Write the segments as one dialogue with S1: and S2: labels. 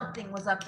S1: something was up.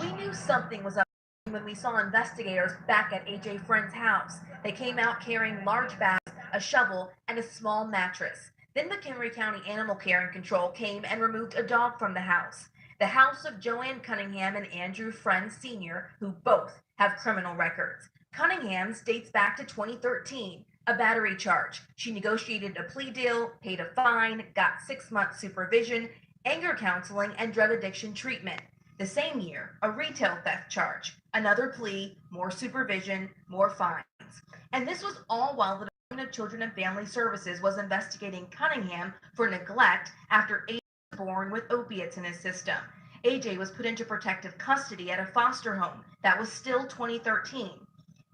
S1: We knew something was up when we saw investigators back at AJ Friend's house. They came out carrying large bags, a shovel, and a small mattress. Then McHenry County Animal Care and Control came and removed a dog from the house. The house of Joanne Cunningham and Andrew Friend Sr., who both have criminal records. Cunningham's dates back to 2013, a battery charge. She negotiated a plea deal, paid a fine, got 6 months supervision, anger counseling, and drug addiction treatment. The same year, a retail theft charge, another plea, more supervision, more fines. And this was all while the Department of Children and Family Services was investigating Cunningham for neglect after AJ was born with opiates in his system. AJ was put into protective custody at a foster home. That was still 2013.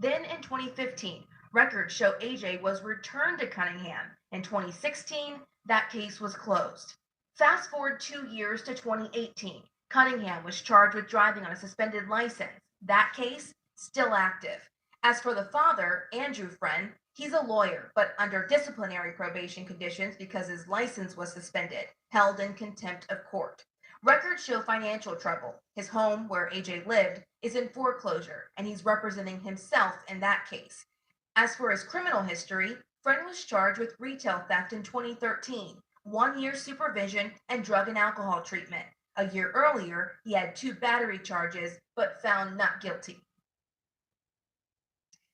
S1: Then in 2015, records show AJ was returned to Cunningham. In 2016, that case was closed. Fast forward 2 years to 2018. Cunningham was charged with driving on a suspended license. That case, still active. As for the father, Andrew Friend, he's a lawyer, but under disciplinary probation conditions because his license was suspended, held in contempt of court. Records show financial trouble. His home, where AJ lived, is in foreclosure, and he's representing himself in that case. As for his criminal history, Friend was charged with retail theft in 2013, 1 year supervision, and drug and alcohol treatment. A year earlier, he had 2 battery charges, but found not guilty.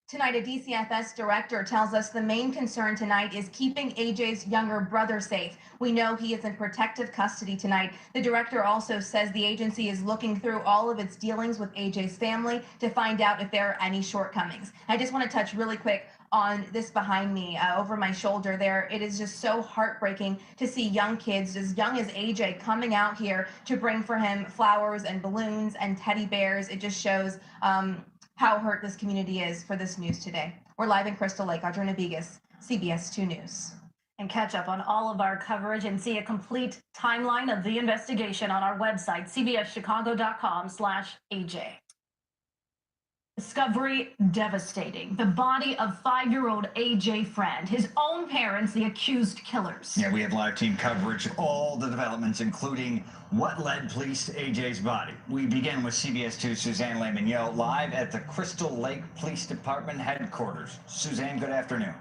S1: Tonight, a DCFS director tells us the main concern tonight is keeping AJ's younger brother safe. We know he is in protective custody tonight. The director also says the agency is looking through all of its dealings with AJ's family to find out if there are any shortcomings. I just want to touch really quick on this behind me, over my shoulder there. It is just so heartbreaking to see young kids as young as AJ coming out here to bring for him flowers and balloons and teddy bears. It just shows how hurt this community is for this news today. We're live in Crystal Lake. Audrina Begas, CBS 2 News.
S2: And catch up on all of our coverage and see a complete timeline of the investigation on our website, cbschicago.com/AJ. Discovery devastating. The body of 5-year-old AJ Friend, his own parents, the accused killers.
S3: Yeah, we have live team coverage of all the developments, including what led police to AJ's body. We begin with CBS 2's Suzanne Lehman-Yo live at the Crystal Lake Police Department headquarters. Suzanne, good afternoon.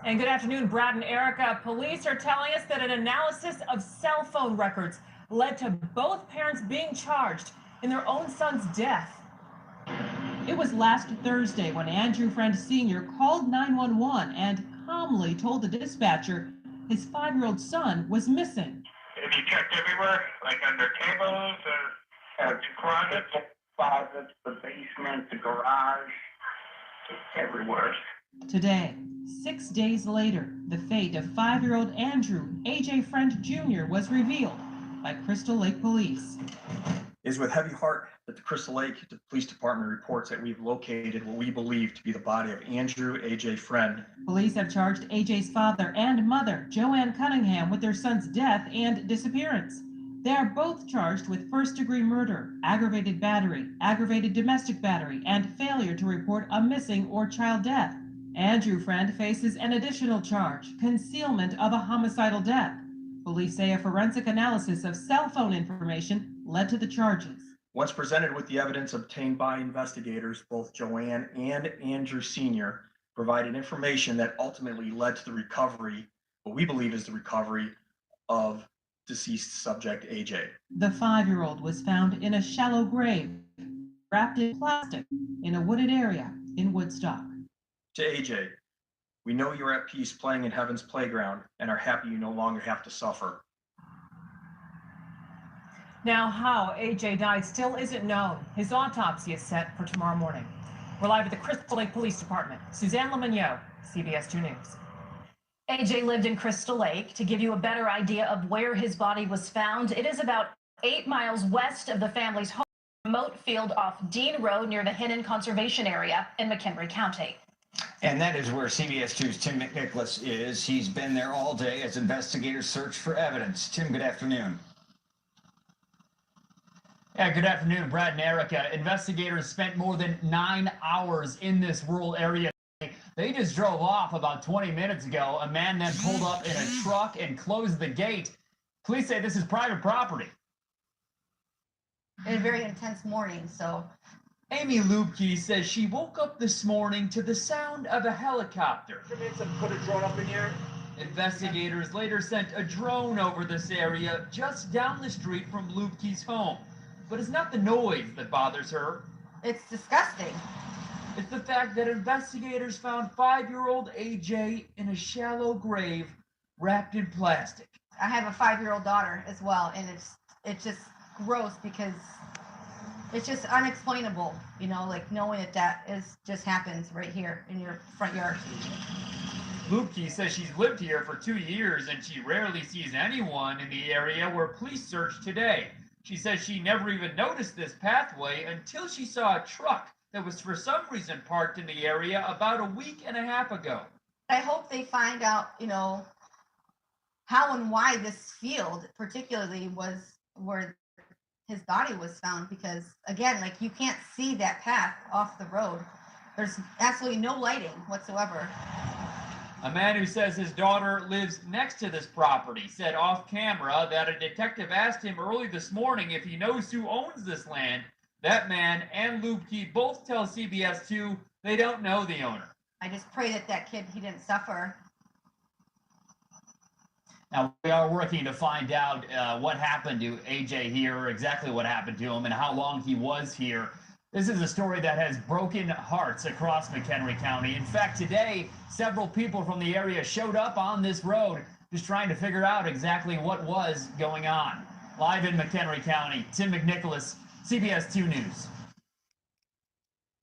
S4: And good afternoon, Brad and Erica. Police are telling us that an analysis of cell phone records led to both parents being charged in their own son's death.
S5: It was last Thursday when Andrew Friend Sr. called 911 and calmly told the dispatcher his 5-year-old son was missing.
S6: Have you checked everywhere, like under tables or closets? Closets, the basement, the garage, everywhere.
S5: Today, 6 days later, the fate of 5-year-old Andrew AJ Friend Jr. was revealed by Crystal Lake Police.
S7: It is with heavy heart that the Crystal Lake Police Department reports that we've located what we believe to be the body of Andrew AJ Friend.
S5: Police have charged AJ's father and mother, Joanne Cunningham, with their son's death and disappearance. They are both charged with first-degree murder, aggravated battery, aggravated domestic battery, and failure to report a missing or child death. Andrew Friend faces an additional charge, concealment of a homicidal death. Police say a forensic analysis of cell phone information led to the charges.
S7: Once presented with the evidence obtained by investigators, both Joanne and Andrew Sr. provided information that ultimately led to the recovery, what we believe is the recovery of deceased subject AJ.
S5: The 5-year-old was found in a shallow grave, wrapped in plastic, in a wooded area in Woodstock.
S7: To AJ, we know you're at peace playing in heaven's playground and are happy you no longer have to suffer.
S4: Now, how AJ died still isn't known. His autopsy is set for tomorrow morning. We're live at the Crystal Lake Police Department. Suzanne Lehman-Yo, CBS 2 News.
S2: AJ lived in Crystal Lake. To give you a better idea of where his body was found, it is about 8 miles west of the family's home, a remote field off Dean Road near the Hinnon Conservation Area in McHenry County.
S3: And that is where CBS 2's Tim McNicholas is. He's been there all day as investigators search for evidence. Tim, good afternoon.
S8: Yeah, good afternoon, Brad and Erica. Investigators spent more than 9 hours in this rural area. They just drove off about 20 minutes ago. A man then pulled up in a truck and closed the gate. Police say this is private property.
S9: A very intense morning, so.
S8: Amy Lubke says she woke up this morning to the sound of a helicopter.
S10: Put a drone up in here.
S8: Investigators later sent a drone over this area just down the street from Lubke's home. But it's not the noise that bothers her.
S9: It's disgusting.
S8: It's the fact that investigators found 5-year-old AJ in a shallow grave wrapped in plastic.
S9: I have a 5-year-old daughter as well, and it's just gross because it's just unexplainable, you know, like knowing that is just happens right here in your front yard.
S8: Lubke says she's lived here for 2 years and she rarely sees anyone in the area where police searched today. She says she never even noticed this pathway until she saw a truck that was for some reason parked in the area about a week and a half ago.
S9: I hope they find out, you know, how and why this field particularly was where his body was found, because again, like, you can't see that path off the road. There's absolutely no lighting whatsoever.
S8: A man who says his daughter lives next to this property said off camera that a detective asked him early this morning if he knows who owns this land. That man and Lubke both tell CBS 2 they don't know the owner.
S9: I just pray that that kid, he didn't suffer.
S8: Now, we are working to find out what happened to AJ here, exactly what happened to him, and how long he was here. This is a story that has broken hearts across McHenry County. In fact, today, several people from the area showed up on this road just trying to figure out exactly what was going on. Live in McHenry County, Tim McNicholas, CBS 2 News.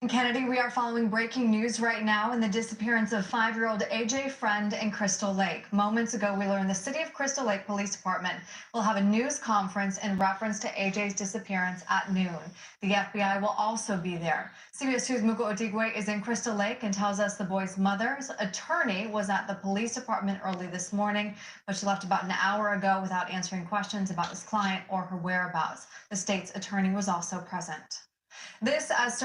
S11: Kennedy, we are following breaking news right now in the disappearance of 5-year-old AJ Friend in Crystal Lake. Moments ago, we learned the City of Crystal Lake Police Department will have a news conference in reference to AJ's disappearance at noon. The FBI will also be there. CBS 2's Muko Otigwe is in Crystal Lake and tells us the boy's mother's attorney was at the police department early this morning, but she left about an hour ago without answering questions about his client or her whereabouts. The state's attorney was also present. This as